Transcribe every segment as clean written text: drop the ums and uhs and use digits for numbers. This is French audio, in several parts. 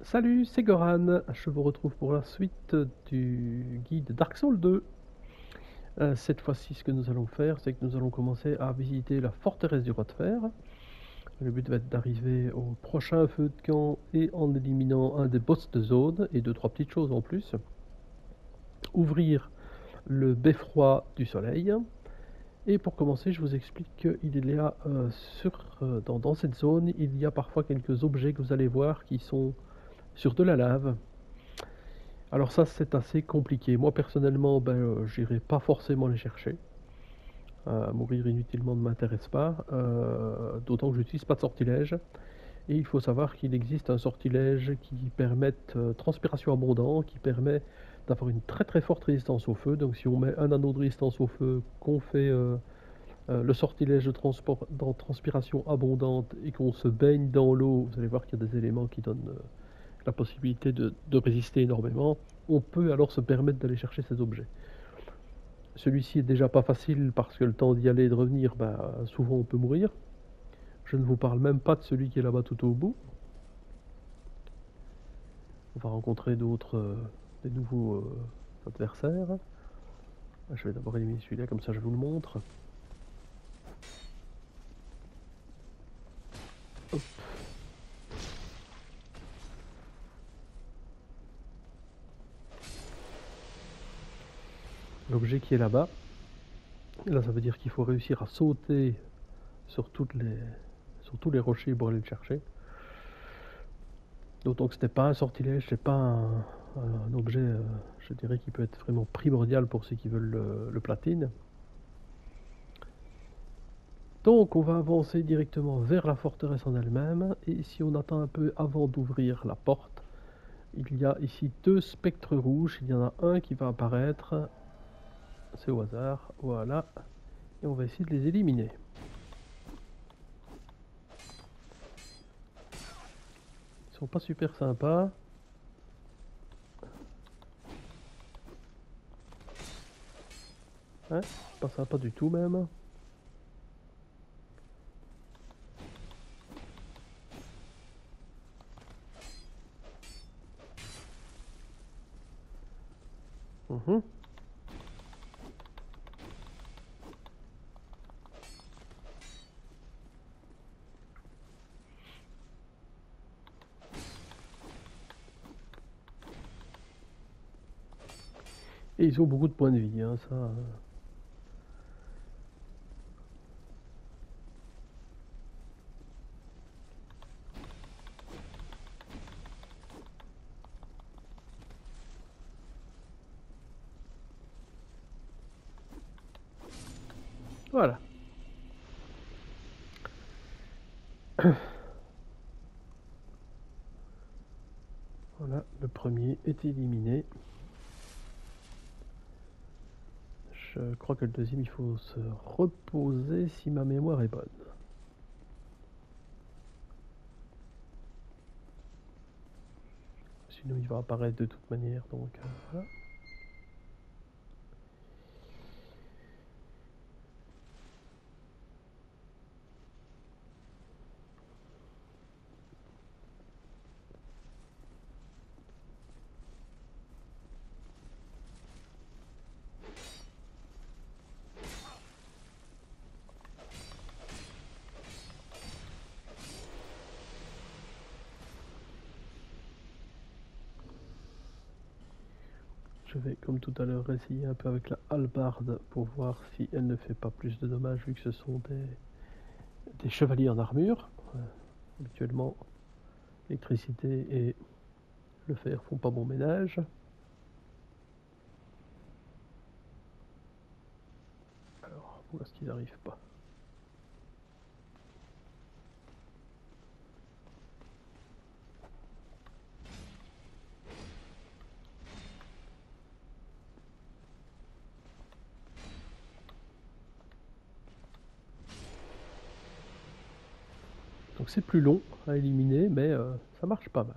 Salut, c'est Goran. Je vous retrouve pour la suite du guide Dark Souls 2. Cette fois-ci, ce que nous allons faire, c'est que nous allons commencer à visiter la forteresse du roi de fer. Le but va être d'arriver au prochain feu de camp et en éliminant un des boss de zone et deux, trois petites choses en plus. Ouvrir le beffroi du soleil. Et pour commencer, je vous explique qu'il y a dans cette zone, il y a parfois quelques objets que vous allez voir qui sont sur de la lave. Alors ça c'est assez compliqué. Moi personnellement, j'irai pas forcément les chercher. Mourir inutilement ne m'intéresse pas, d'autant que j'utilise pas de sortilège. Et il faut savoir qu'il existe un sortilège qui permet transpiration abondant, qui permet d'avoir une très très forte résistance au feu. Donc si on met un anneau de résistance au feu, qu'on fait le sortilège de transpiration abondante et qu'on se baigne dans l'eau, vous allez voir qu'il y a des éléments qui donnent la possibilité de résister énormément, on peut alors se permettre d'aller chercher ces objets. Celui-ci est déjà pas facile parce que le temps d'y aller et de revenir, souvent on peut mourir. Je ne vous parle même pas de celui qui est là-bas tout au bout. On va rencontrer des nouveaux adversaires. Je vais d'abord éliminer celui-là, comme ça je vous le montre. Hop. L'objet qui est là-bas. Là, ça veut dire qu'il faut réussir à sauter sur tous les rochers pour aller le chercher. D'autant que ce n'est pas un sortilège, c'est pas un objet, je dirais, qui peut être vraiment primordial pour ceux qui veulent le platine. Donc on va avancer directement vers la forteresse en elle-même, et si on attend un peu avant d'ouvrir la porte, il y a ici deux spectres rouges. Il y en a un qui va apparaître, c'est au hasard, voilà, et on va essayer de les éliminer. Ils sont pas super sympas. Hein, pas sympa du tout même. Mhm. Et ils ont beaucoup de points de vie, hein, ça. Voilà. Voilà, le premier est éliminé. Je crois que le deuxième, il faut se reposer si ma mémoire est bonne. Sinon, il va apparaître de toute manière, donc voilà. Je vais, comme tout à l'heure, essayer un peu avec la hallebarde pour voir si elle ne fait pas plus de dommages, vu que ce sont des chevaliers en armure. Habituellement, l'électricité et le fer font pas bon ménage. Alors, où est-ce qu'ils n'arrivent pas? Donc c'est plus long à éliminer, mais ça marche pas mal.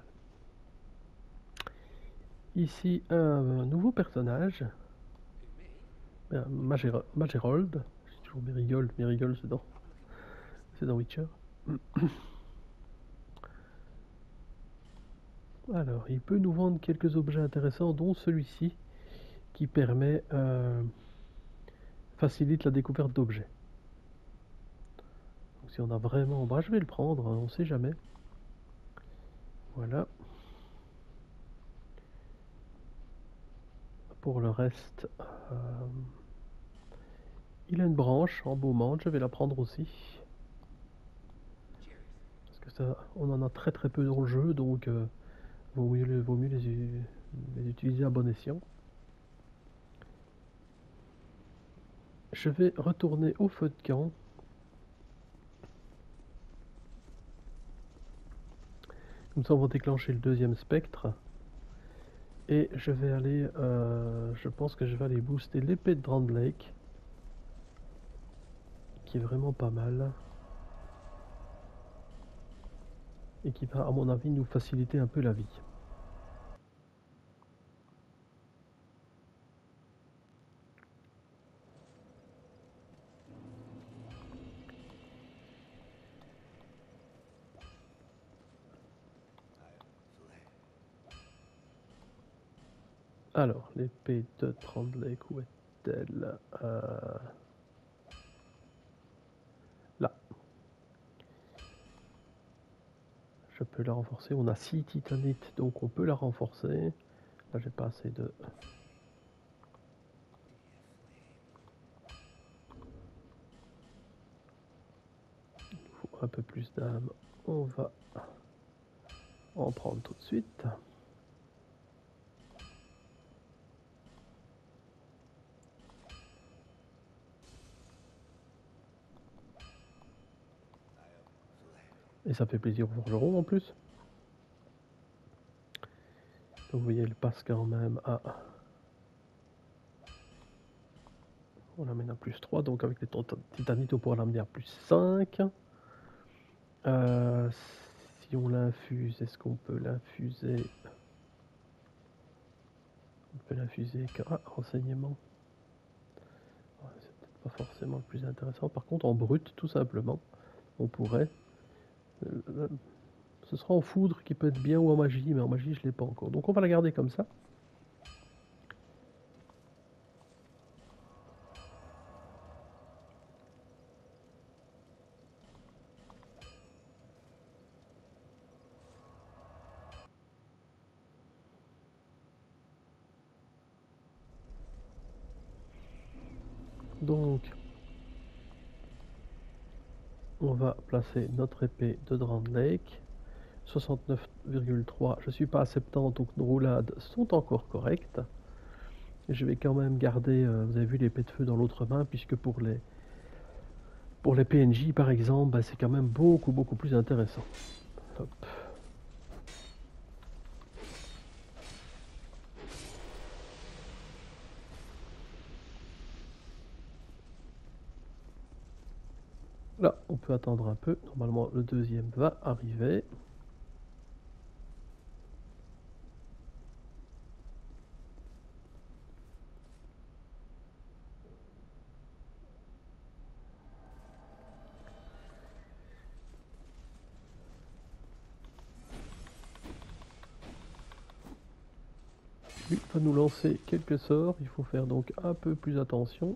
Ici, un nouveau personnage, Magerold. J'ai toujours Merigold c'est dans Witcher. Alors, il peut nous vendre quelques objets intéressants, dont celui-ci, qui permet, facilite la découverte d'objets. Donc si on a vraiment... Bah, je vais le prendre, hein, on sait jamais. Voilà. Pour le reste, il a une branche en beaumante, je vais la prendre aussi. Parce que ça, on en a très très peu dans le jeu, donc vaut mieux les utiliser à bon escient. Je vais retourner au feu de camp. Comme ça on va déclencher le deuxième spectre. Et je vais aller, je pense que je vais aller booster l'épée de Drangleic, qui est vraiment pas mal. Et qui va à mon avis nous faciliter un peu la vie. Alors, l'épée de Drangleic, où est-elle? Là. Je peux la renforcer. On a 6 titanites, donc on peut la renforcer. Là, j'ai pas assez de... Il faut un peu plus d'âme. On va en prendre tout de suite. Et ça fait plaisir au forgeron en plus. Donc vous voyez, elle passe quand même à... On l'amène à plus 3, donc avec les titanites on pourra l'amener à plus 5. Si on l'infuse, est-ce qu'on peut l'infuser? On peut l'infuser qu'à renseignement. Ouais, c'est peut-être pas forcément le plus intéressant. Par contre, en brut, tout simplement, on pourrait. Ce sera en foudre qui peut être bien ou en magie, mais en magie, je l'ai pas encore. Donc on va la garder comme ça. Donc, on va placer notre épée de Drangleic. 69,3. Je suis pas à 70, donc nos roulades sont encore correctes. Je vais quand même garder, vous avez vu l'épée de feu dans l'autre main, puisque pour les PNJ par exemple, bah, c'est quand même beaucoup plus intéressant. Hop. Là, on peut attendre un peu. Normalement, le deuxième va arriver. Lui va nous lancer quelques sorts. Il faut faire donc un peu plus attention.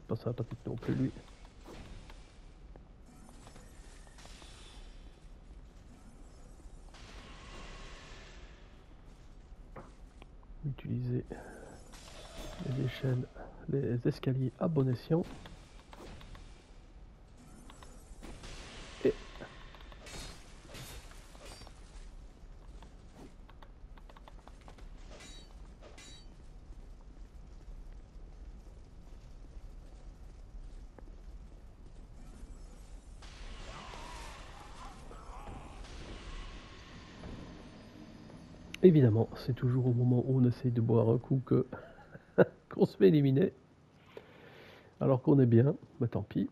Pas sympathique non plus lui. Utiliser les échelles, les escaliers à bon escient. Et évidemment, c'est toujours au moment où on essaye de boire un coup que qu'on se fait éliminer. Alors qu'on est bien, mais tant pis.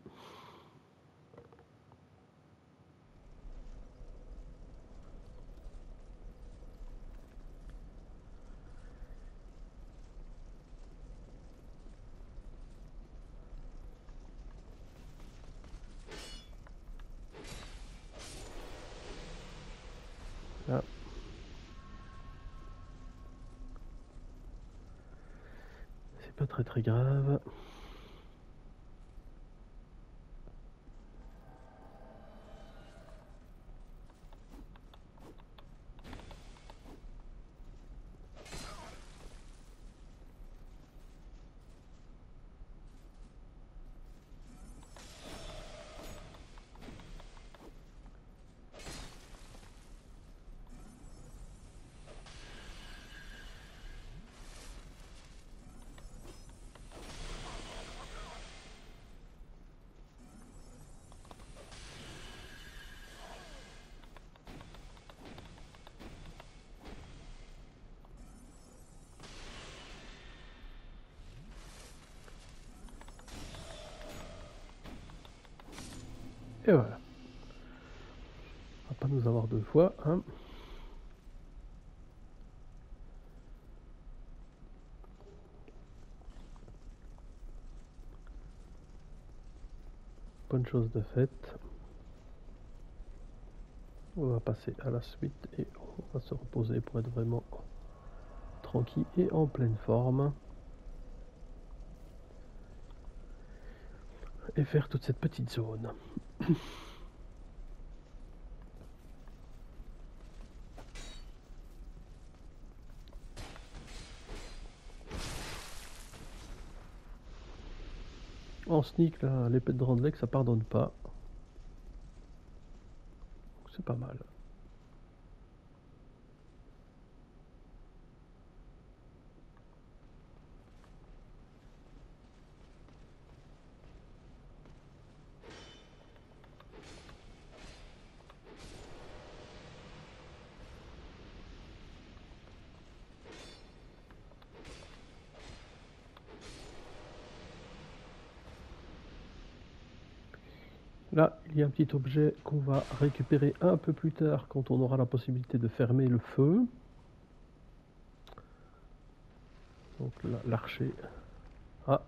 pas très très grave. Et voilà. On va pas nous avoir deux fois, hein. Bonne chose de faite. On va passer à la suite et on va se reposer pour être vraiment tranquille et en pleine forme. Et faire toute cette petite zone. En sneak, là, l'épée de Drandlek, ça pardonne pas. C'est pas mal. Là, il y a un petit objet qu'on va récupérer un peu plus tard quand on aura la possibilité de fermer le feu. Donc là, l'archer. Ah.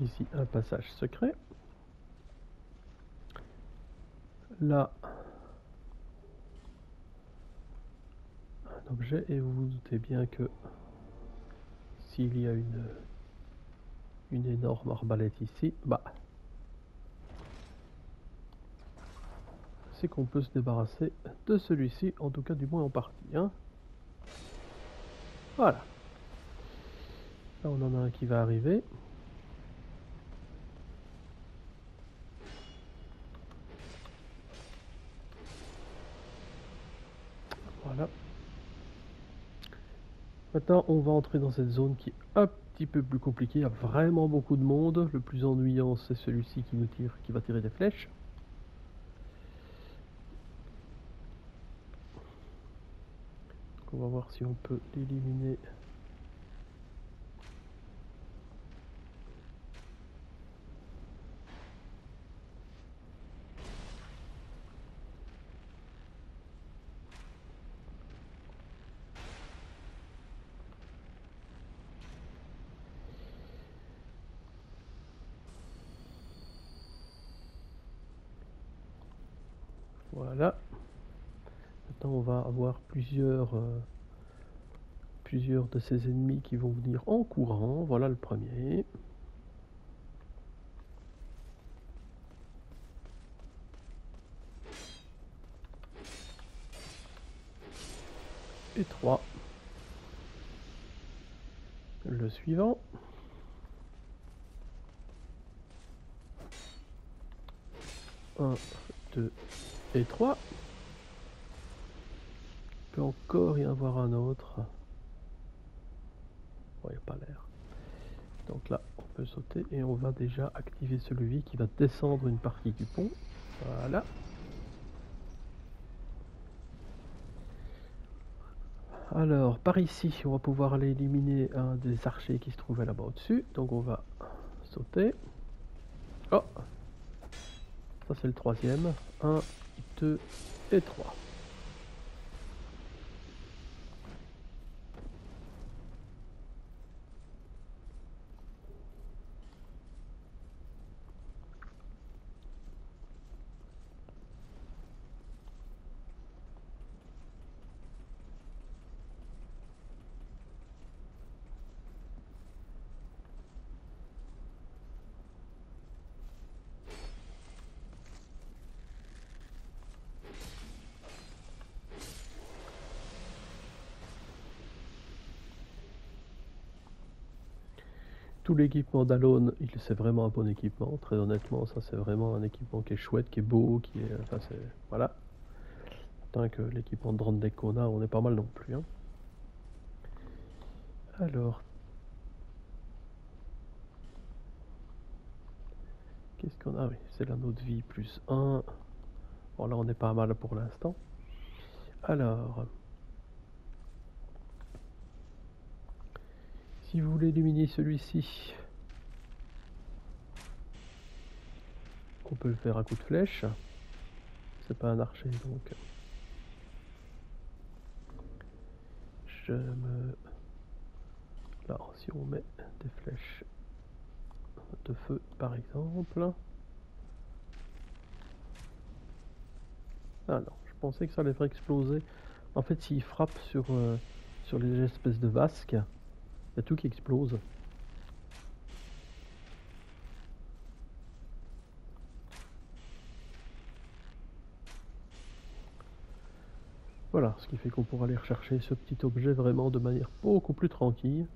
Ici, un passage secret. Là, un objet, et vous vous doutez bien que s'il y a une énorme arbalète ici, bah, c'est qu'on peut se débarrasser de celui-ci, en tout cas du moins en partie, hein. Voilà. Là, on en a un qui va arriver. Voilà. Maintenant, on va entrer dans cette zone qui est un petit peu plus compliquée. Il y a vraiment beaucoup de monde. Le plus ennuyant, c'est celui-ci qui nous tire, qui va tirer des flèches. Donc, on va voir si on peut l'éliminer. Voilà. Maintenant, on va avoir plusieurs de ces ennemis qui vont venir en courant. Voilà le premier. Et 3. Le suivant. 1, 2 et 3. Il peut encore y avoir un autre. Bon, il n'y a pas l'air. Donc là, on peut sauter et on va déjà activer celui qui va descendre une partie du pont. Voilà. Alors, par ici, on va pouvoir aller éliminer un des archers qui se trouvait là-bas au-dessus. Donc on va sauter. Oh! Ça c'est le troisième. 1, 2 et 3. Tout l'équipement d'Alone, c'est vraiment un bon équipement, très honnêtement, ça c'est vraiment un équipement qui est chouette, qui est beau, qui est... Enfin c'est... Voilà. Tant que l'équipement de drone deck qu'on a, on est pas mal non plus. Hein. Alors... Qu'est-ce qu'on a? Ah oui, c'est l'anneau de vie plus 1. Bon là on est pas mal pour l'instant. Alors... Si vous voulez éliminer celui-ci, on peut le faire à coup de flèche. C'est pas un archer donc. Je me... Là, si on met des flèches de feu par exemple. Ah non, je pensais que ça allait faire exploser. En fait, s'il frappe sur les espèces de vasques, il y a tout qui explose. Voilà, ce qui fait qu'on pourra aller rechercher ce petit objet vraiment de manière beaucoup plus tranquille.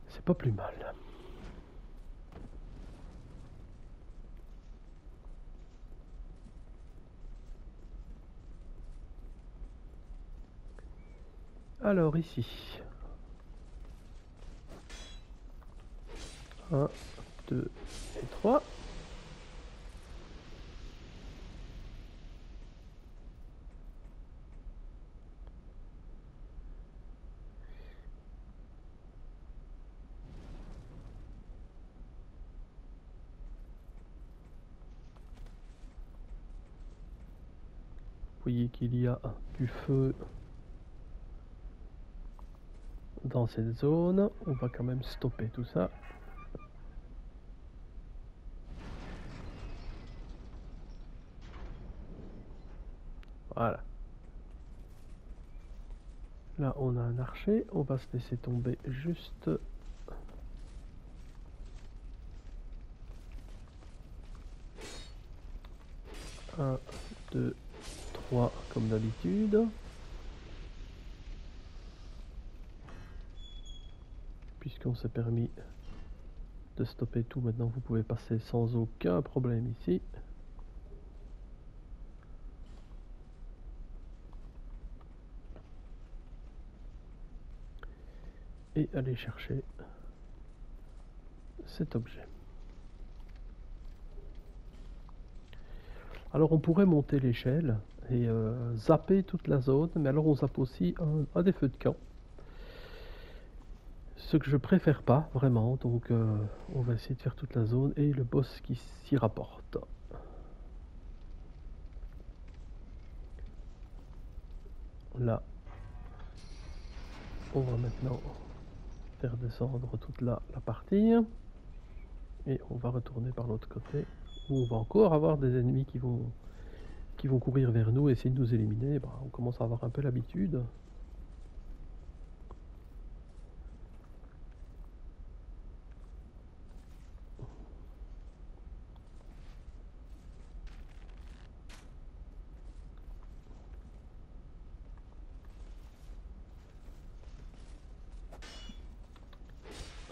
C'est pas plus mal. Alors ici. 1, 2 et 3. Vous voyez qu'il y a du feu dans cette zone. On va quand même stopper tout ça. Voilà. Là, on a un archer. On va se laisser tomber juste... 1, 2, 3 comme d'habitude. Puisqu'on s'est permis de stopper tout, maintenant vous pouvez passer sans aucun problème ici. Et aller chercher cet objet. Alors on pourrait monter l'échelle et zapper toute la zone, mais alors on zappe aussi un des feux de camp. Ce que je préfère pas vraiment, donc on va essayer de faire toute la zone et le boss qui s'y rapporte. Là, on va maintenant faire descendre toute la partie et on va retourner par l'autre côté où on va encore avoir des ennemis qui vont courir vers nous et essayer de nous éliminer. Bah, on commence à avoir un peu l'habitude.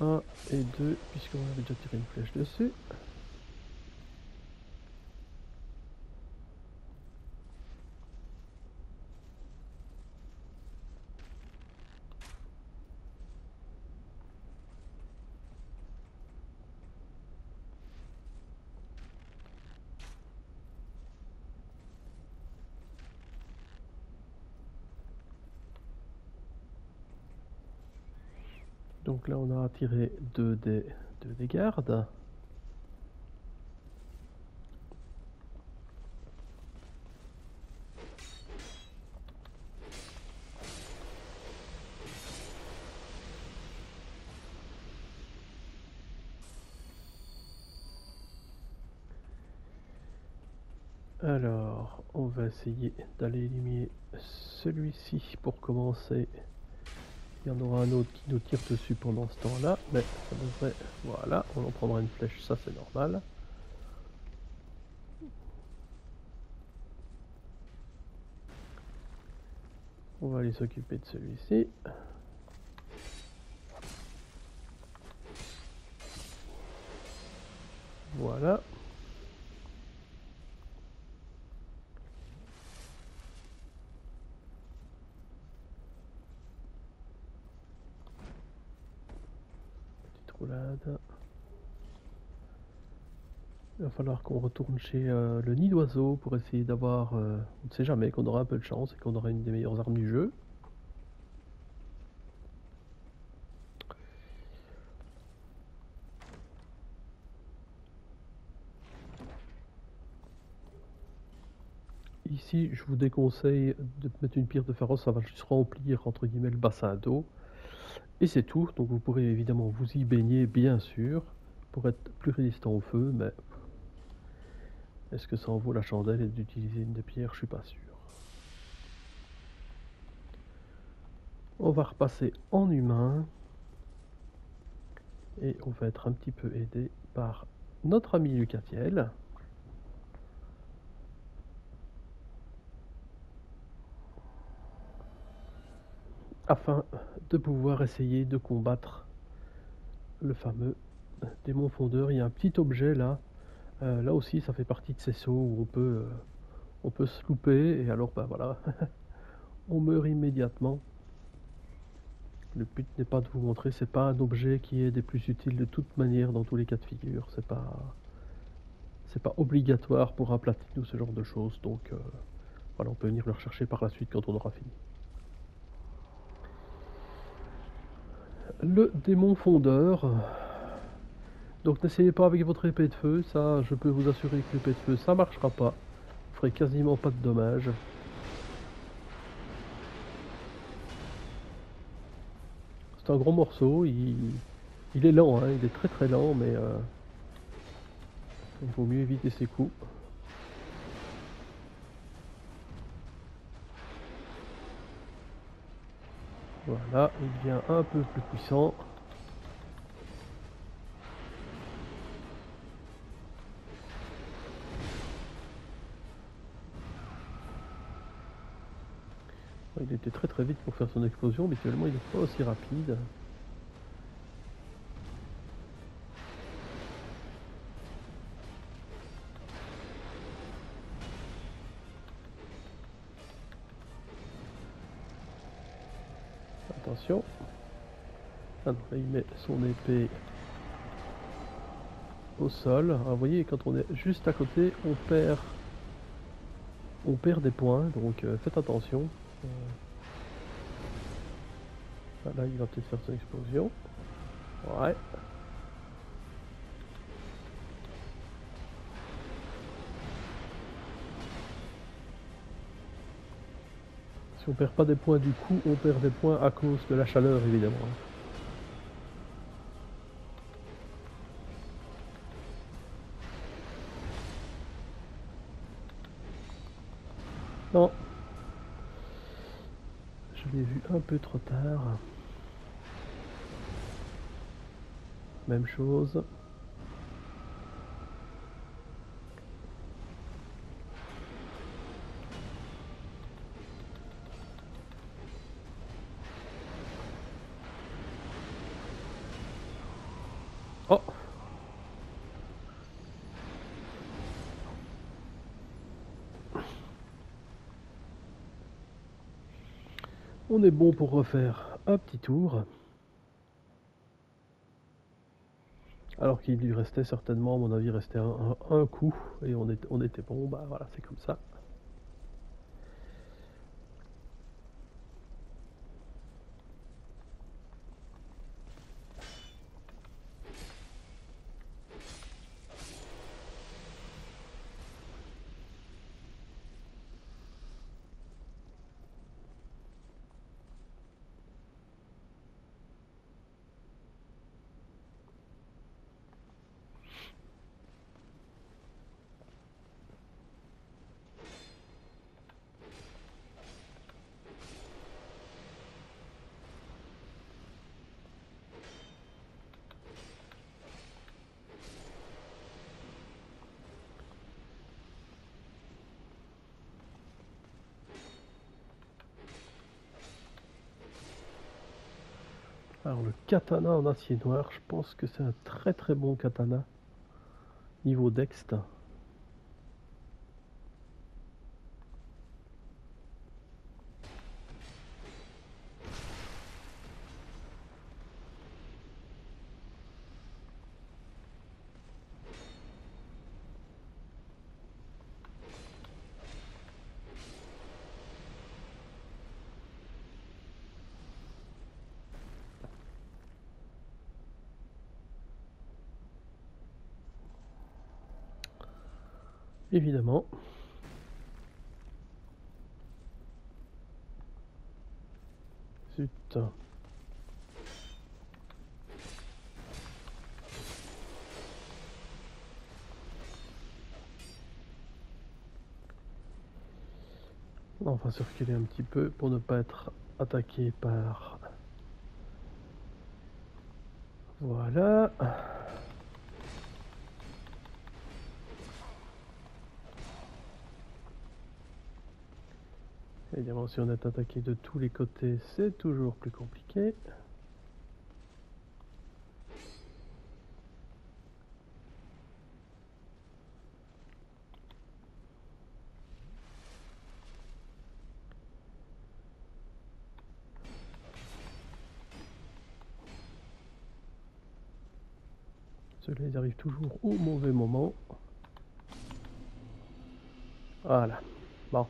Un et 2 puisqu'on avait déjà tiré une flèche dessus. Donc là on a tiré deux des gardes. Alors, on va essayer d'aller éliminer celui-ci pour commencer. Il y en aura un autre qui nous tire dessus pendant ce temps-là, mais ça devrait... Voilà, on en prendra une flèche, ça c'est normal. On va aller s'occuper de celui-ci. Voilà. Petite roulade. Il va falloir qu'on retourne chez le nid d'oiseau pour essayer d'avoir, on ne sait jamais, qu'on aura un peu de chance et qu'on aura une des meilleures armes du jeu. Ici, je vous déconseille de mettre une pierre de pharos, ça va juste remplir entre guillemets le bassin d'eau. Et c'est tout, donc vous pourrez évidemment vous y baigner bien sûr, pour être plus résistant au feu, mais est-ce que ça en vaut la chandelle et d'utiliser une des pierres? Je suis pas sûr. On va repasser en humain, et on va être un petit peu aidé par notre ami Lucatiel. Afin de pouvoir essayer de combattre le fameux démon fondeur. Il y a un petit objet là, là aussi ça fait partie de ces sauts où on peut se louper et alors bah voilà, on meurt immédiatement. Le but n'est pas de vous montrer, c'est pas un objet qui est des plus utiles de toute manière dans tous les cas de figure, c'est pas obligatoire pour un platine ou ce genre de choses, donc voilà, on peut venir le rechercher par la suite quand on aura fini. Le démon fondeur. Donc n'essayez pas avec votre épée de feu, ça je peux vous assurer que l'épée de feu ça marchera pas. Vous ferez quasiment pas de dommages. C'est un gros morceau, il est lent, hein, il est très très lent, mais il vaut mieux éviter ses coups. Voilà, il devient un peu plus puissant. Il était très très vite pour faire son explosion, mais finalement il n'est pas aussi rapide. Attention. Ah non, là il met son épée au sol. Alors, vous voyez, quand on est juste à côté, on perd des points, donc faites attention. Là, il va peut-être faire son explosion. Ouais. Si on perd pas des points du coup, on perd des points à cause de la chaleur, évidemment. Non. Je l'ai vu un peu trop tard. Même chose. Oh! On est bon pour refaire un petit tour. Alors qu'il lui restait certainement, à mon avis, restait un coup. Et on était bon, bah voilà, c'est comme ça. Alors le katana en acier noir, je pense que c'est un très très bon katana. Niveau Dext. Évidemment. Zut. On va se reculer un petit peu pour ne pas être attaqué par... Voilà. Évidemment, si on est attaqué de tous les côtés, c'est toujours plus compliqué. Ceux-là, ils arrivent toujours au mauvais moment. Voilà. Bon.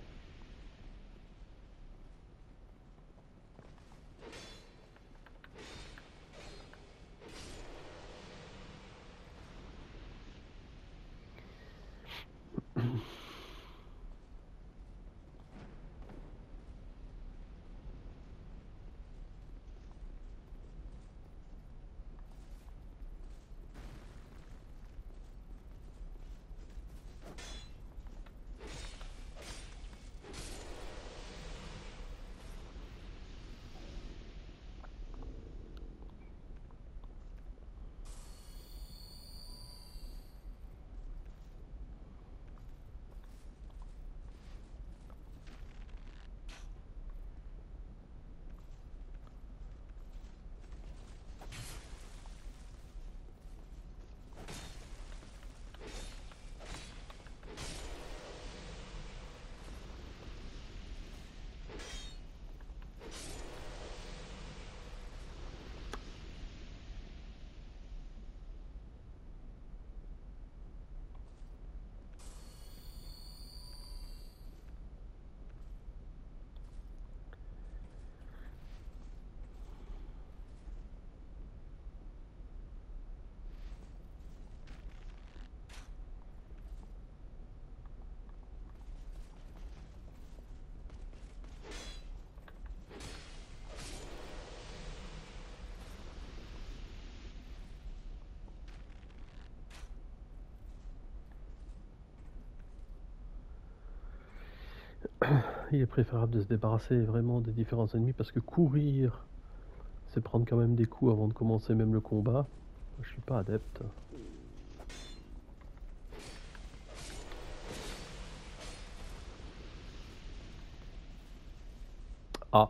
Il est préférable de se débarrasser vraiment des différents ennemis parce que courir, c'est prendre quand même des coups avant de commencer même le combat. Je suis pas adepte. Ah.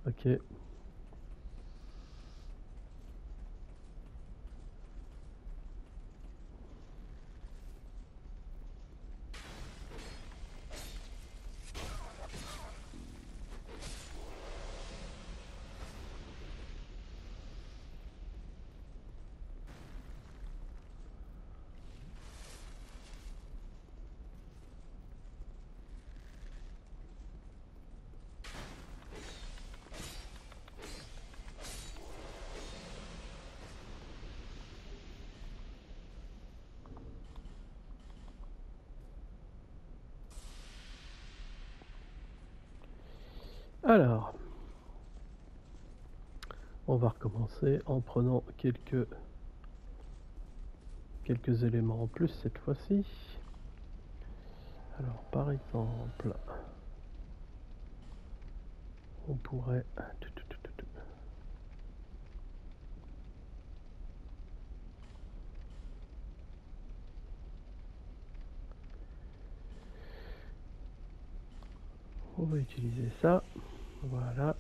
Ok. Alors, on va recommencer en prenant quelques éléments en plus cette fois-ci. Alors, par exemple, on pourrait... On va utiliser ça. Voilà.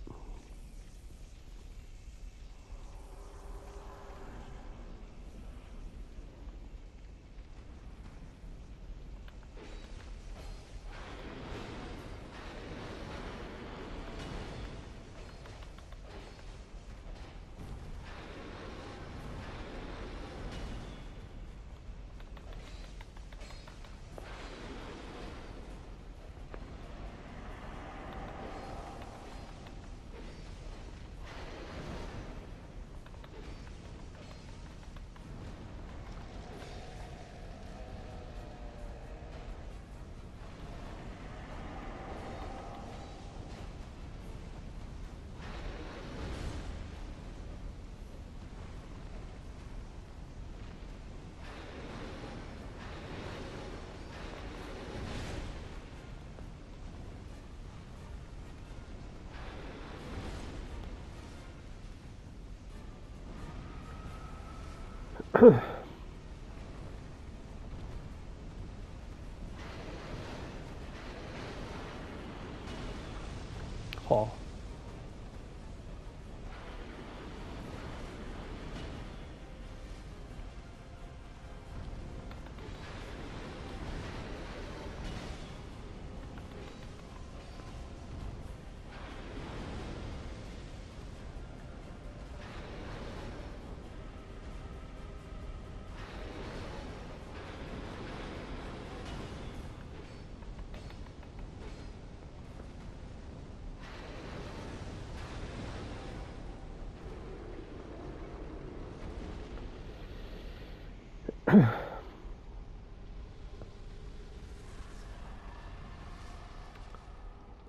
Oh.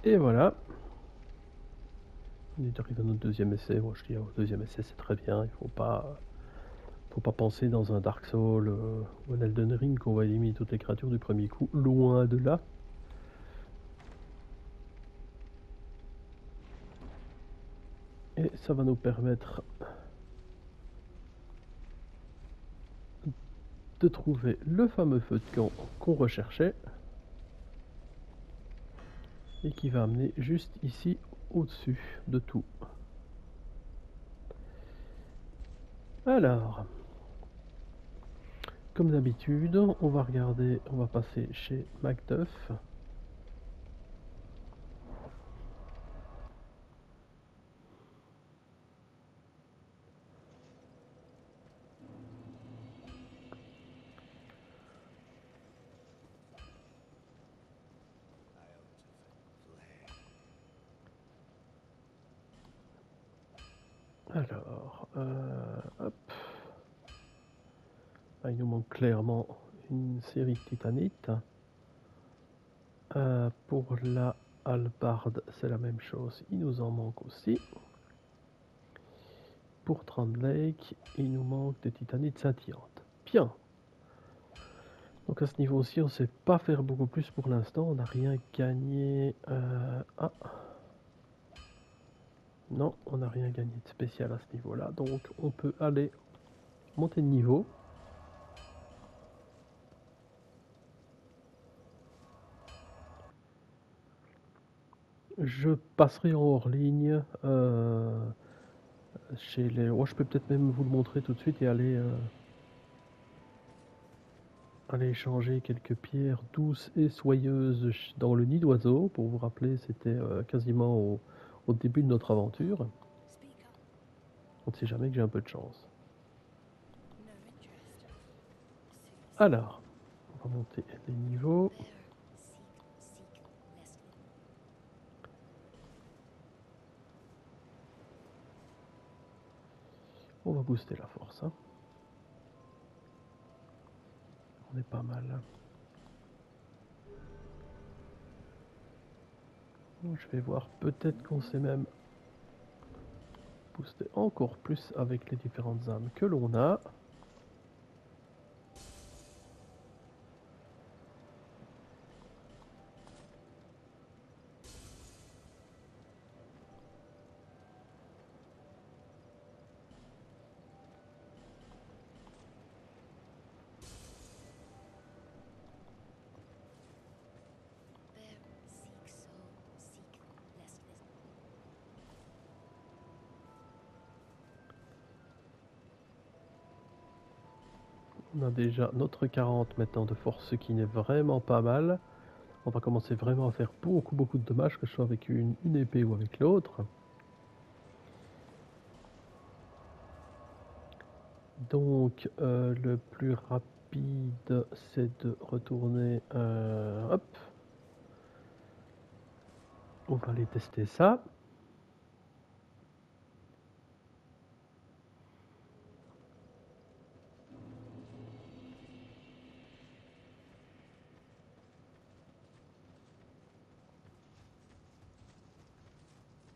Et voilà. On est arrivé à notre deuxième essai. Moi je dis au deuxième essai c'est très bien. Il faut pas penser dans un Dark Souls ou un Elden Ring qu'on va éliminer toutes les créatures du premier coup. Loin de là. Et ça va nous permettre de trouver le fameux feu de camp qu'on recherchait et qui va amener juste ici au-dessus de tout. Alors, comme d'habitude, on va regarder, on va passer chez Macduff. Alors, hop. Là, il nous manque clairement une série de titanites. Pour la hallebarde, c'est la même chose. Il nous en manque aussi. Pour Trandlake, il nous manque des titanites scintillantes. Bien. Donc à ce niveau-ci, on ne sait pas faire beaucoup plus pour l'instant. On n'a rien gagné. Ah. Non, on n'a rien gagné de spécial à ce niveau-là. Donc on peut aller monter de niveau. Je passerai en hors ligne chez les... Oh, je peux peut-être même vous le montrer tout de suite et aller, aller échanger quelques pierres douces et soyeuses dans le nid d'oiseau. Pour vous rappeler, c'était quasiment au début de notre aventure. On ne sait jamais que j'ai un peu de chance. Alors, on va monter les niveaux. On va booster la force. Hein. On est pas mal. Je vais voir, peut-être qu'on sait même booster encore plus avec les différentes âmes que l'on a. On a déjà notre 40 maintenant de force, ce qui n'est vraiment pas mal. On va commencer vraiment à faire beaucoup de dommages, que ce soit avec une épée ou avec l'autre. Donc le plus rapide c'est de retourner, hop, on va aller tester ça.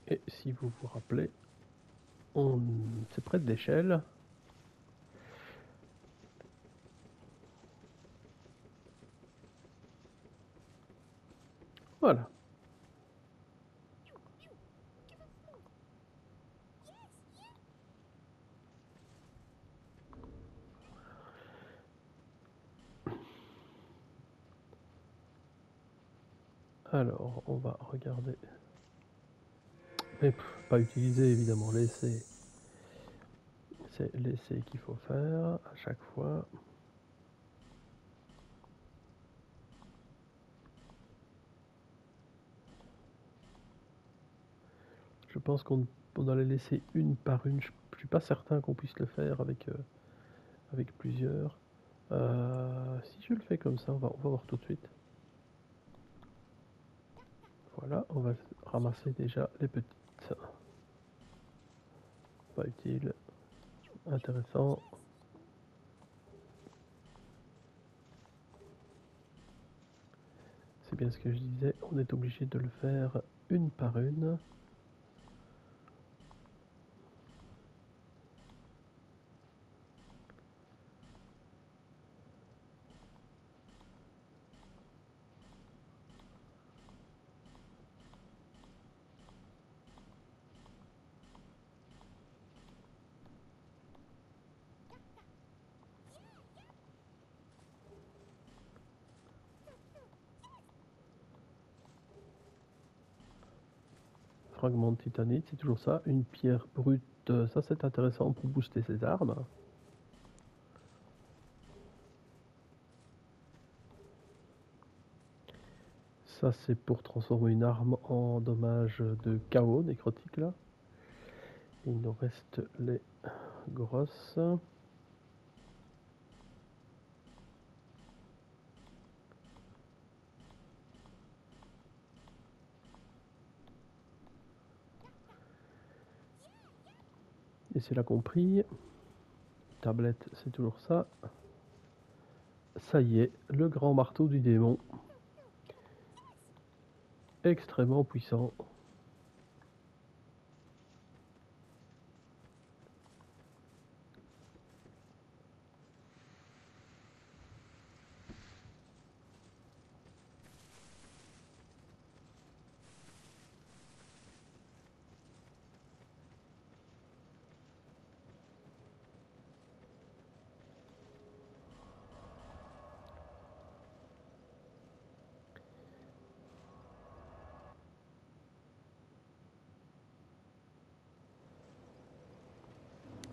Et si vous vous rappelez, c'est près de l'échelle. Voilà. Alors, on va regarder. Mais pas utiliser évidemment, laisser. C'est l'essai qu'il faut faire à chaque fois. Je pense qu'on doit les laisser une par une. Je ne suis pas certain qu'on puisse le faire avec, avec plusieurs. Si je le fais comme ça, on va voir tout de suite. Voilà, on va ramasser déjà les petites. Pas utile. Intéressant. C'est bien ce que je disais, on est obligé de le faire une par une. Fragment de titanite, c'est toujours ça. Une pierre brute, ça c'est intéressant pour booster ses armes. Ça c'est pour transformer une arme en dommage de chaos nécrotique là. Il nous reste les grosses. Et c'est là compris. Tablette, c'est toujours ça. Ça y est, le grand marteau du démon. Extrêmement puissant.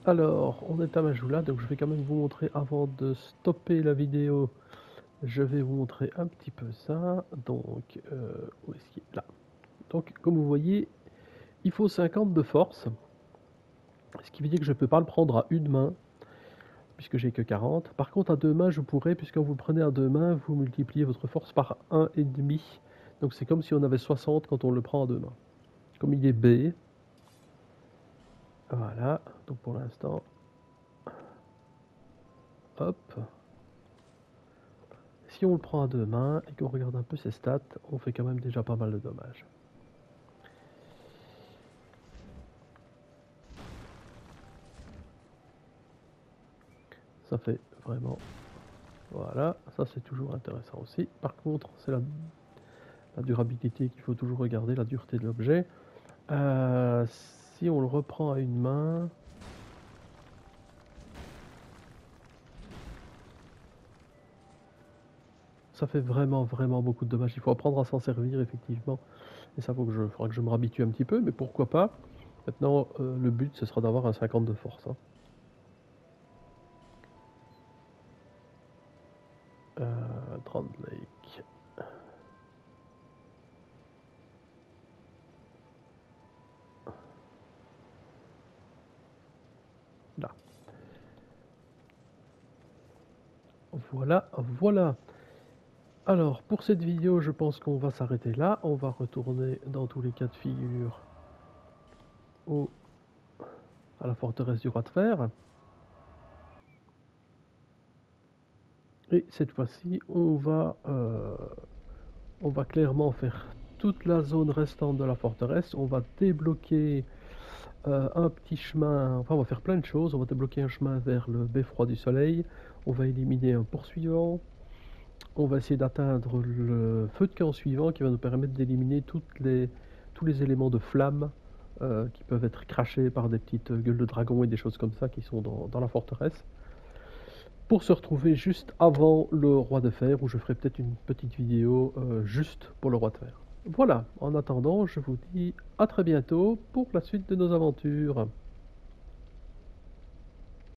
Alors, on est à Majula, donc je vais quand même vous montrer, avant de stopper la vidéo, je vais vous montrer un petit peu ça. Donc, où est-ce qu'il est là? Donc, comme vous voyez, il faut 50 de force, ce qui veut dire que je ne peux pas le prendre à une main, puisque j'ai que 40. Par contre, à deux mains, je pourrais, puisque quand vous le prenez à deux mains, vous multipliez votre force par 1,5. Donc, c'est comme si on avait 60 quand on le prend à deux mains. Comme il est B, voilà, donc pour l'instant, hop. Si on le prend à deux mains et qu'on regarde un peu ses stats, on fait quand même déjà pas mal de dommages. Ça fait vraiment... Voilà, ça c'est toujours intéressant aussi. Par contre, c'est la durabilité qu'il faut toujours regarder, la dureté de l'objet. Si on le reprend à une main... Ça fait vraiment beaucoup de dommages. Il faut apprendre à s'en servir effectivement. Et ça faudra que je me réhabitue un petit peu, mais pourquoi pas. Maintenant, le but ce sera d'avoir un 50 de force. Hein. Drowned Lake. Là. Voilà, voilà. Alors, pour cette vidéo, je pense qu'on va s'arrêter là. On va retourner dans tous les cas de figure à la forteresse du roi de fer. Et cette fois-ci, on va clairement faire toute la zone restante de la forteresse. On va débloquer un petit chemin, enfin on va faire plein de choses. On va débloquer un chemin vers le beffroi du soleil. On va éliminer un poursuivant. On va essayer d'atteindre le feu de camp suivant qui va nous permettre d'éliminer tous les éléments de flamme qui peuvent être crachés par des petites gueules de dragon et des choses comme ça qui sont dans la forteresse. Pour se retrouver juste avant le roi de fer, où je ferai peut-être une petite vidéo juste pour le roi de fer. Voilà, en attendant, je vous dis à très bientôt pour la suite de nos aventures.